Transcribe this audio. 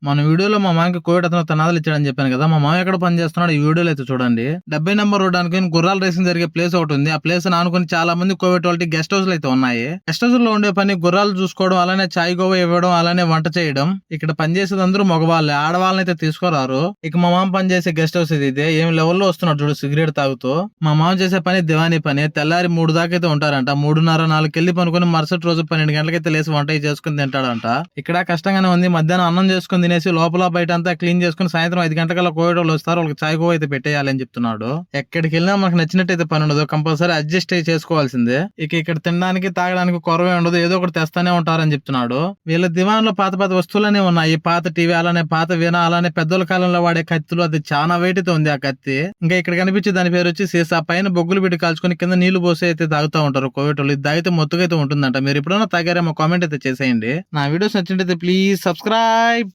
మన వీడియోలో మా మామకి కోవిడ్ అతను తనాదాలు ఇచ్చాడని చెప్పాను కదా. మా మామ ఎక్కడ పని చేస్తున్నాడు ఈ వీడియోలో అయితే చూడండి. 70 నెంబర్ రోడ్ అనుకుని గుర్రాల రేసింగ్ జరిగే ప్లేస్ ఒకటి ఉంది. ఆ ప్లేస్ ఆనుకుని చాలా మంది కోవిడ్ వాళ్ళకి గెస్ట్ హౌస్లు అయితే ఉన్నాయి. గెస్ట్ హౌస్ లో ఉండే పని గుర్రాలు చూసుకోవడం, అలానే చాయ్ గోవా ఇవ్వడం, అలానే వంట చేయడం. ఇక్కడ పనిచేసేది అందరూ మగవాళ్ళే, ఆడవాళ్ళని అయితే తీసుకోరారు. ఇక మా మామ పని చేసే గెస్ట్ హౌస్ ఇది. ఏం లెవెల్లో వస్తున్నాడు చూడు సిగరెట్ తాగుతూ. మా మామ చేసే పని దివానీ పని. తెల్లారి 3 దాకా అయితే ఉంటారంట. 3:30 4 కెళ్ళి పనుకొని మరుసటి రోజు 12 గంటలకైతే లేసి వంట చేసుకుని తింటాడంట. ఇక్కడ కష్టంగానే ఉంది. మధ్యాహ్నం అన్నం చేసుకుని తినేసి లోపల బయట అంతా క్లీన్ చేసుకుని సాయంత్రం 5 గంటలకల్లా కోవిడ్ వాళ్ళు వస్తారు. వాళ్ళకి చాయ్ గోవా అయితే పెట్టేయాలని చెప్తున్నాడు. ఎక్కడికి వెళ్ళినా మనకు నచ్చినట్టయితే పని ఉండదు, కంపల్సరీ అడ్జస్ట్ అయ్యి చేసుకోవాల్సిందే. ఇక ఇక్కడ తినడానికి తాగడానికి కొరవే ఉండదు, ఏదో ఒకటి తెస్తానే ఉంటారని చెప్తున్నాడు. వీళ్ళ దివాన్ లో పాత పాత వస్తువులనే ఉన్నాయి. పాత టీవీ, అలానే పాత వీణ, అలానే పెద్దల కాలంలో వాడే కత్తులు. అది చాలా వెయిట్ అయితే ఉంది ఆ కత్తి. ఇంకా ఇక్కడ కనిపించే దాని పేరు వచ్చి సీసా. పైన బొగ్గులు పెట్టి కాల్చుకుని కింద నీళ్లు పోసి అయితే తాగుతూ ఉంటారు కోవిడ్ వాళ్ళు. ఇది తాగితే మొత్తుగా అయితే ఉంటుందంట. మీరు ఎప్పుడైనా తాగారేమో కామెంట్ అయితే చేసేయండి. నా వీడియోస్ నచ్చినట్టయితే ప్లీజ్ సబ్స్క్రైబ్.